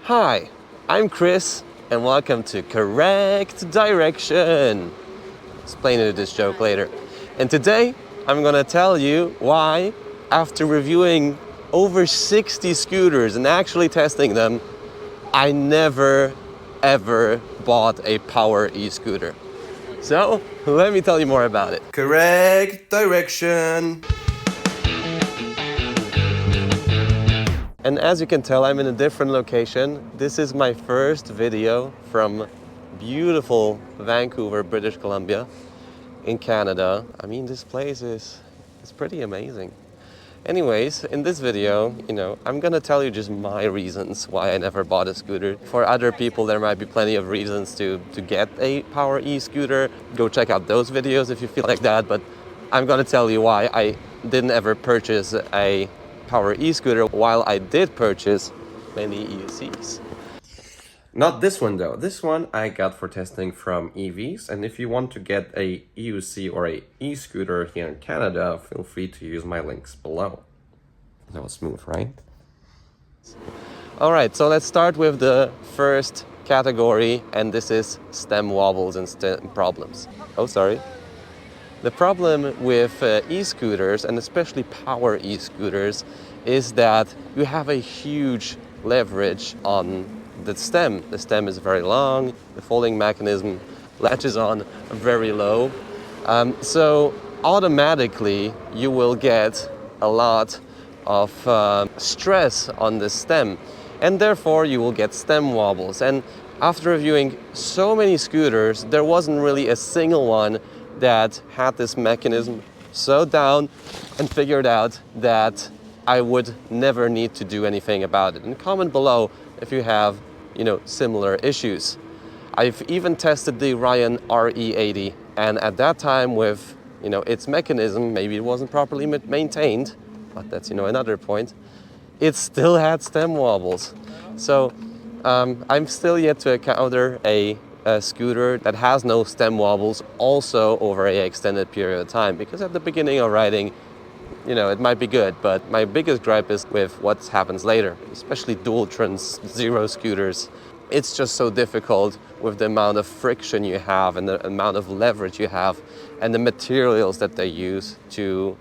Hi, I'm Chris, and welcome to Correct Direction. Explain this joke later. And today, I'm gonna tell you why, after reviewing over 60 scooters and actually testing them, I never ever bought a power e-scooter. So, let me tell you more about it. Correct Direction. And as you can tell, I'm in a different location. This is my first video from beautiful Vancouver, British Columbia in Canada. I mean, this place is pretty amazing. Anyways, in this video, I'm gonna tell you just my reasons why I never bought a scooter. For other people, there might be plenty of reasons to get a power e-scooter. Go check out those videos if you feel like that, but I'm gonna tell you why I didn't ever purchase a power e-scooter while I did purchase many EUCs. Not this one though. This one I got for testing from EEVEEs, and if you want to get a EUC or a e-scooter here in Canada, feel free to use my links below. That was smooth, right? Alright, so let's start with the first category, and this is stem wobbles and stem problems. Oh, sorry. The problem with e-scooters, and especially power e-scooters, is that you have a huge leverage on the stem. The stem is very long, the folding mechanism latches on very low. So automatically you will get a lot of stress on the stem, and therefore you will get stem wobbles. And after reviewing so many scooters, there wasn't really a single one that had this mechanism so down and figured out that I would never need to do anything about it. And comment below if you have, similar issues. I've even tested the Ryan RE80, and at that time with, its mechanism, maybe it wasn't properly maintained, but that's, another point, it still had stem wobbles. So I'm still yet to encounter a scooter that has no stem wobbles also over an extended period of time, because at the beginning of riding, it might be good, but my biggest gripe is with what happens later, especially dual trans zero scooters. It's just so difficult with the amount of friction you have and the amount of leverage you have and the materials that they use to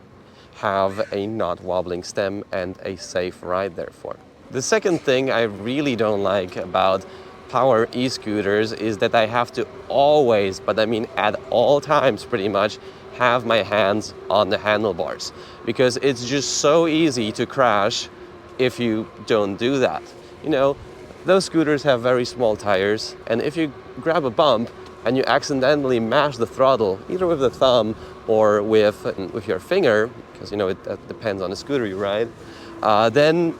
have a not wobbling stem and a safe ride therefore. The second thing I really don't like about power e-scooters is that I have to always, but I mean at all times pretty much, have my hands on the handlebars, because it's just so easy to crash if you don't do that. Those scooters have very small tires, and if you grab a bump and you accidentally mash the throttle, either with the thumb or with your finger, because it depends on the scooter you ride, then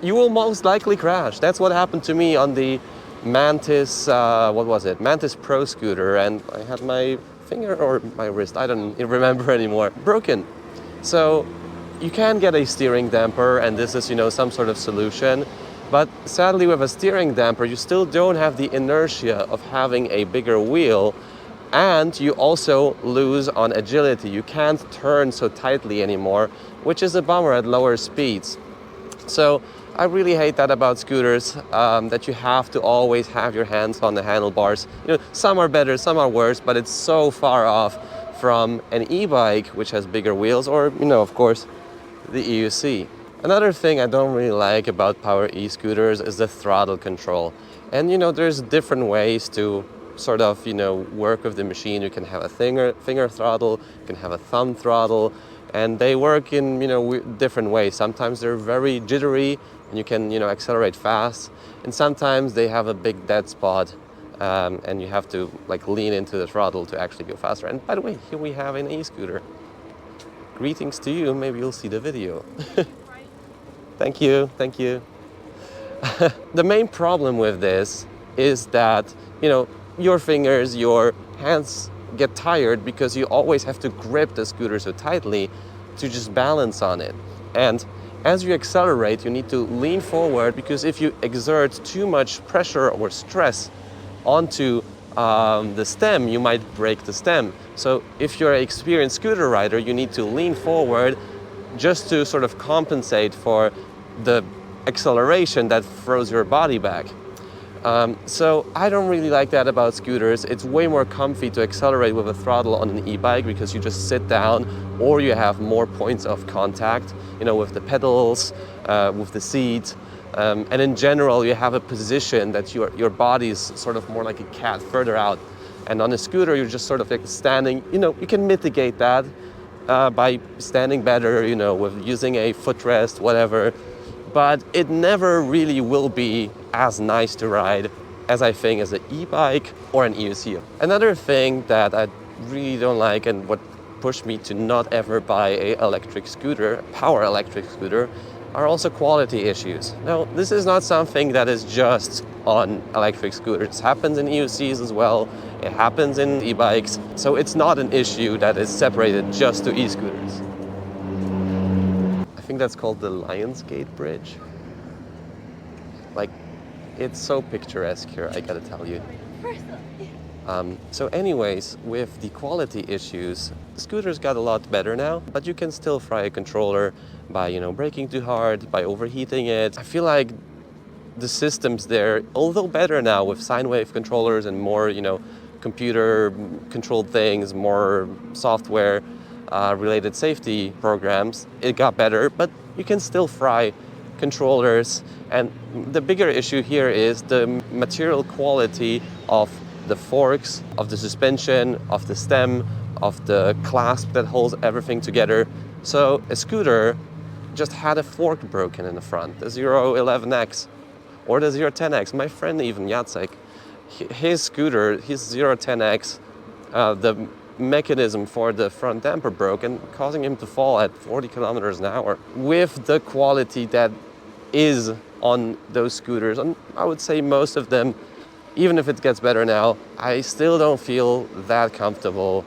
you will most likely crash. That's what happened to me on the Mantis, Mantis Pro scooter, and I had my finger or my wrist, I don't remember anymore, broken. So you can get a steering damper, and this is, some sort of solution. But sadly, with a steering damper, you still don't have the inertia of having a bigger wheel, and you also lose on agility. You can't turn so tightly anymore, which is a bummer at lower speeds. So I really hate that about scooters, that you have to always have your hands on the handlebars. Some are better, some are worse, but it's so far off from an e-bike, which has bigger wheels, or, of course, the EUC. Another thing I don't really like about power e-scooters is the throttle control. And, there's different ways to sort of, work with the machine. You can have a finger throttle, you can have a thumb throttle, and they work in, different ways. Sometimes they're very jittery, and you can, accelerate fast. And sometimes they have a big dead spot, and you have to, lean into the throttle to actually go faster. And by the way, here we have an e-scooter. Greetings to you. Maybe you'll see the video. Thank you. Thank you. The main problem with this is that, your fingers, your hands get tired because you always have to grip the scooter so tightly to just balance on it. And as you accelerate, you need to lean forward, because if you exert too much pressure or stress onto the stem, you might break the stem. So if you're an experienced scooter rider, you need to lean forward just to sort of compensate for the acceleration that throws your body back. So I don't really like that about scooters. It's way more comfy to accelerate with a throttle on an e-bike because you just sit down, or you have more points of contact, you know, with the pedals, with the seat. And in general, you have a position that your body's sort of more like a cat further out. And on a scooter, you're just sort of like standing, you know, you can mitigate that by standing better, you know, with using a footrest, whatever. But it never really will be as nice to ride as I think as an e-bike or an EUC. Another thing that I really don't like and what pushed me to not ever buy a electric scooter, power electric scooter, are also quality issues. Now, this is not something that is just on electric scooters. It happens in EUCs as well. It happens in e-bikes. So it's not an issue that is separated just to e-scooters. I think that's called the Lionsgate Bridge. Like, it's so picturesque here, I gotta tell you. So anyways, with the quality issues, scooters got a lot better now, but you can still fry a controller by, you know, braking too hard, by overheating it. I feel like the systems there, although better now with sine wave controllers and more, you know, computer controlled things, more software related safety programs, it got better, but you can still fry controllers. And the bigger issue here is the material quality of the forks, of the suspension, of the stem, of the clasp that holds everything together. So a scooter just had a fork broken in the front, the 011X or the 010X. My friend even Jacek, his scooter, his 010X, the mechanism for the front damper broke and causing him to fall at 40 kilometers an hour. With the quality that is on those scooters, and I would say most of them, even if it gets better now, I still don't feel that comfortable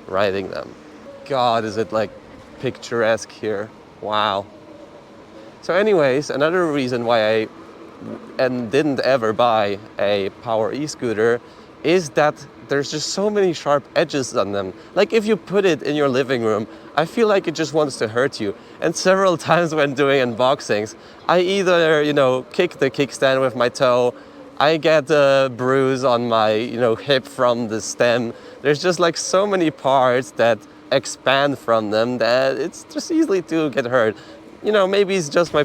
riding them. God, is it like picturesque here. Wow. So anyways, another reason why I didn't ever buy a power e-scooter is that there's just so many sharp edges on them. Like if you put it in your living room, I feel like it just wants to hurt you. And several times when doing unboxings, I either, you know, kick the kickstand with my toe, I get a bruise on my, you know, hip from the stem. There's just like so many parts that expand from them that it's just easily to get hurt. You know, maybe it's just my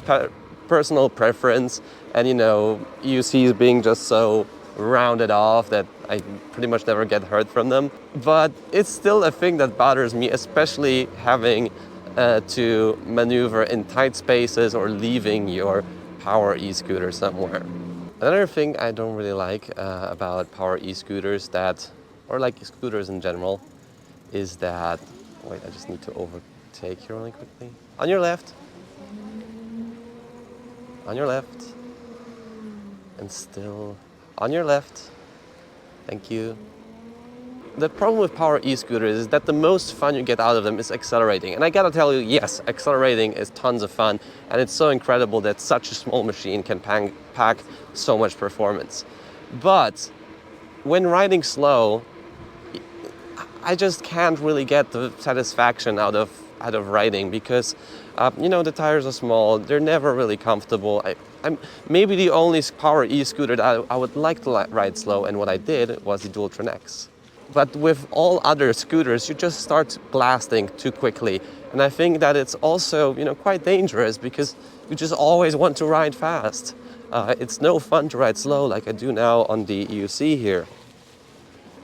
personal preference, and you know, EUCs being just so rounded off that I pretty much never get hurt from them. But it's still a thing that bothers me, especially having to maneuver in tight spaces or leaving your power e-scooter somewhere. Another thing I don't really like about power e-scooters or like scooters in general, is that, wait, I just need to overtake here really quickly. On your left. On your left. And still on your left. Thank you. The problem with power e-scooters is that the most fun you get out of them is accelerating. And I gotta tell you, yes, accelerating is tons of fun, and it's so incredible that such a small machine can pack so much performance. But when riding slow, I just can't really get the satisfaction out of riding because, you know, the tires are small, they're never really comfortable. I'm maybe the only power e-scooter that I would like to ride slow, and what I did was the Dualtron X. But with all other scooters, you just start blasting too quickly. And I think that it's also, you know, quite dangerous because you just always want to ride fast. It's no fun to ride slow like I do now on the EUC here.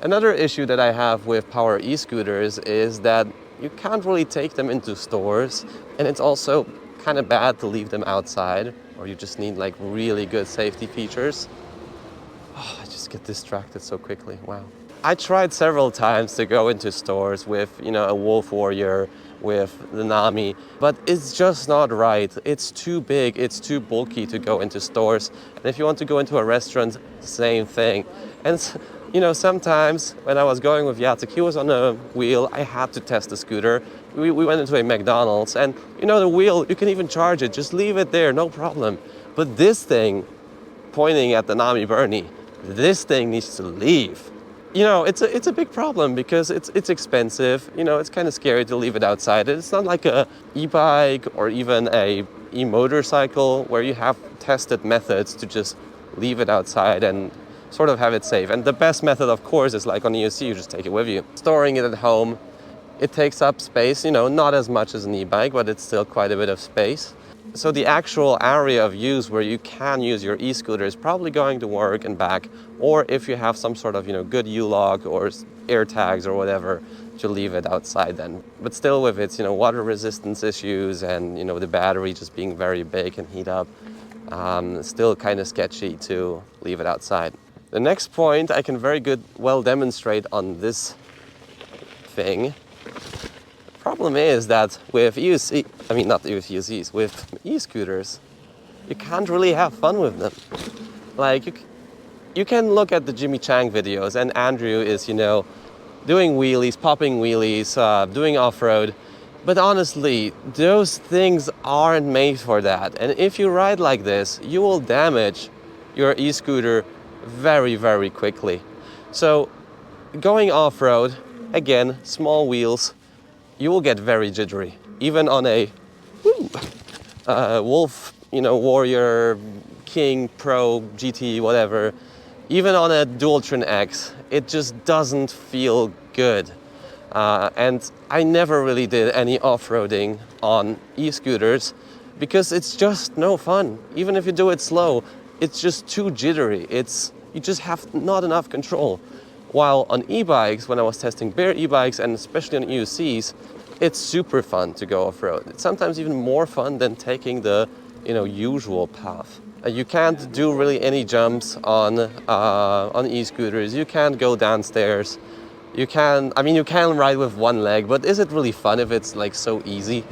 Another issue that I have with power e-scooters is that you can't really take them into stores, and it's also kind of bad to leave them outside, or you just need like really good safety features. Oh, I just get distracted so quickly, wow. I tried several times to go into stores with, you know, a Wolf Warrior, with the Nami, but it's just not right. It's too big, it's too bulky to go into stores. And if you want to go into a restaurant, same thing. And you know, sometimes when I was going with Jacek, he was on a wheel, I had to test the scooter. We went into a McDonald's, and you know, the wheel, you can even charge it, just leave it there, no problem. But this thing, pointing at the Nami Bernie, this thing needs to leave. You know, it's a big problem because it's expensive. You know, it's kind of scary to leave it outside. It's not like a e-bike or even a e-motorcycle where you have tested methods to just leave it outside and sort of have it safe. And the best method, of course, is like on EUC, you just take it with you. Storing it at home, it takes up space, you know, not as much as an e-bike, but it's still quite a bit of space. So the actual area of use where you can use your e-scooter is probably going to work and back, or if you have some sort of, you know, good U-lock or air tags or whatever, to leave it outside then. But still with its, you know, water resistance issues and, you know, the battery just being very big and heat up, still kind of sketchy to leave it outside. The next point I can well demonstrate on this thing. The problem is that with EUC, I mean not with EUCs, with e-scooters, you can't really have fun with them. Like you can look at the Jimmy Chang videos and Andrew is, you know, doing wheelies, popping wheelies, doing off-road. But honestly, those things aren't made for that. And if you ride like this, you will damage your e-scooter very, very quickly. So going off-road, again, small wheels, you will get very jittery. Even on a Wolf, you know, Warrior, King, Pro, GT, whatever, even on a Dualtron X, it just doesn't feel good. And I never really did any off-roading on e-scooters because it's just no fun. Even if you do it slow, it's just too jittery. You just have not enough control. While on e-bikes, when I was testing bare e-bikes and especially on EUCs, it's super fun to go off-road. It's sometimes even more fun than taking the, you know, usual path. You can't do really any jumps on e-scooters. You can't go downstairs. You can ride with one leg, but is it really fun if it's like so easy?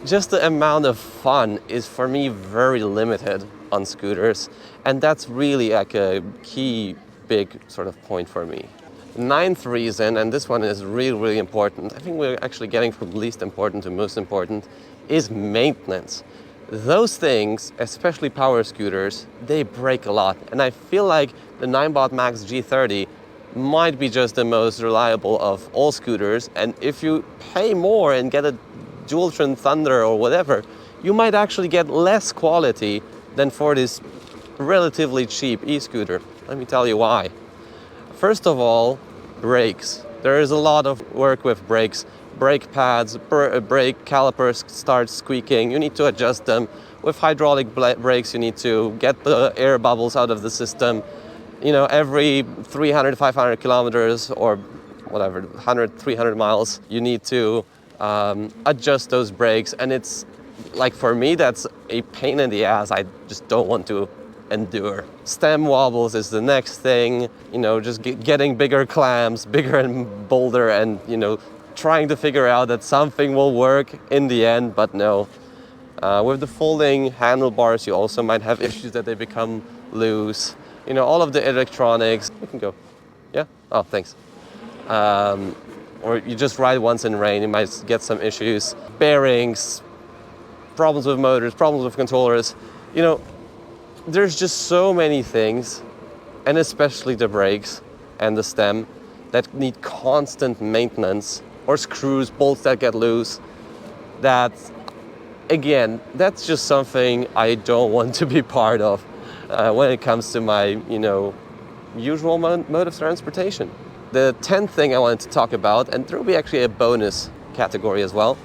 Just the amount of fun is for me very limited on scooters, and that's really like a key big sort of point for me. Ninth reason, and this one is really, really important, I think we're actually getting from least important to most important, is maintenance. Those things, especially power scooters, they break a lot. And I feel like the Ninebot Max G30 might be just the most reliable of all scooters. And if you pay more and get a Dualtron Thunder or whatever, you might actually get less quality than for this relatively cheap e-scooter. Let me tell you why. First of all, brakes. There is a lot of work with brakes. Brake pads, brake calipers start squeaking. You need to adjust them. With hydraulic brakes, you need to get the air bubbles out of the system. You know, every 300, 500 kilometers or whatever, 100, 300 miles, you need to adjust those brakes. And it's like, for me, that's a pain in the ass I just don't want to endure. Stem wobbles is the next thing. You know, just getting bigger clamps, bigger and bolder, and, you know, trying to figure out that something will work in the end, but no. With the folding handlebars, you also might have issues that they become loose. You know, all of the electronics. You can go. Yeah? Oh, thanks. Or you just ride once in rain, you might get some issues. Bearings, problems with motors, problems with controllers. You know, there's just so many things, and especially the brakes and the stem, that need constant maintenance, or screws, bolts that get loose. That, again, that's just something I don't want to be part of when it comes to my, you know, usual mode of transportation. The 10th thing I wanted to talk about, and there will be actually a bonus category as well,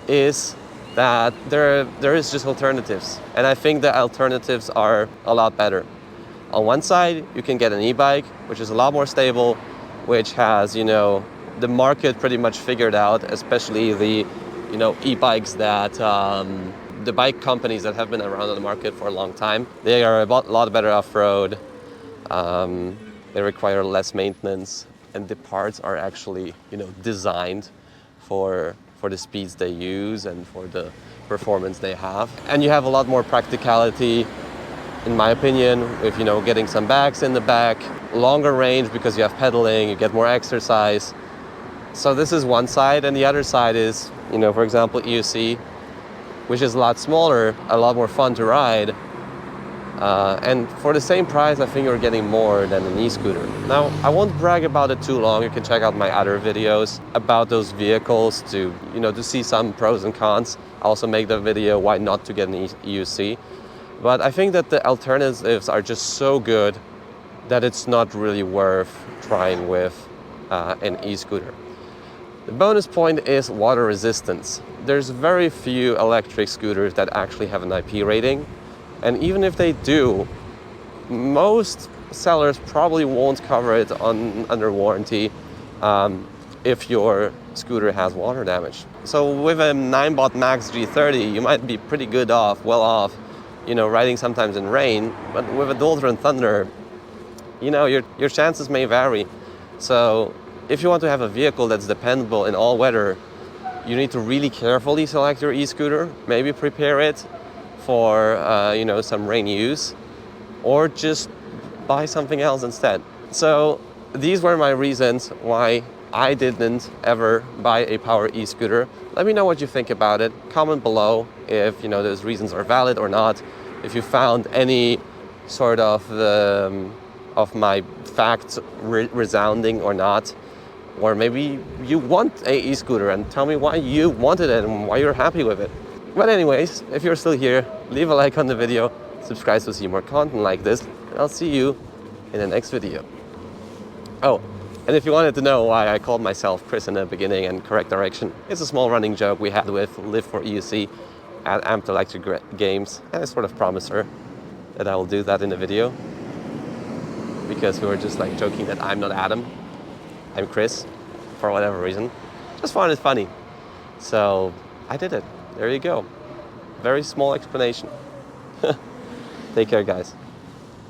is that there is just alternatives. And I think the alternatives are a lot better. On one side, you can get an e-bike, which is a lot more stable, which has, you know, the market pretty much figured out, especially the, you know, e-bikes that the bike companies that have been around on the market for a long time. They are a lot better off-road. They require less maintenance, and the parts are actually, you know, designed for the speeds they use and for the performance they have. And you have a lot more practicality, in my opinion, with, you know, getting some bags in the back, longer range because you have pedaling, you get more exercise. So this is one side, and the other side is, you know, for example, EUC, which is a lot smaller, a lot more fun to ride. And for the same price, I think you're getting more than an e-scooter. Now, I won't brag about it too long. You can check out my other videos about those vehicles to, you know, to see some pros and cons. also make the video why not to get an EUC. But I think that the alternatives are just so good that it's not really worth trying with an e-scooter. The bonus point is water resistance. There's very few electric scooters that actually have an IP rating, and even if they do, most sellers probably won't cover it under warranty if your scooter has water damage. So with a 9-bot Max G30, you might be pretty well off, riding sometimes in rain, but with a Voltride Thunder, your chances may vary. So if you want to have a vehicle that's dependable in all weather, you need to really carefully select your e-scooter, maybe prepare it for some rain use, or just buy something else instead. So these were my reasons why I didn't ever buy a power e-scooter. Let me know what you think about it. Comment below if those reasons are valid or not. If you found any sort of my facts resounding or not. Or maybe you want a e-scooter and tell me why you wanted it and why you're happy with it. But anyways, if you're still here, leave a like on the video, subscribe to see more content like this, and I'll see you in the next video. Oh, and if you wanted to know why I called myself Chris in the beginning and correct direction, it's a small running joke we had with Live for EUC at Amped Electric Games, and I sort of promised her that I will do that in the video, because we were just like joking that I'm not Adam, I'm Chris, for whatever reason. Just found it funny. So I did it. There you go. Very small explanation. Take care, guys.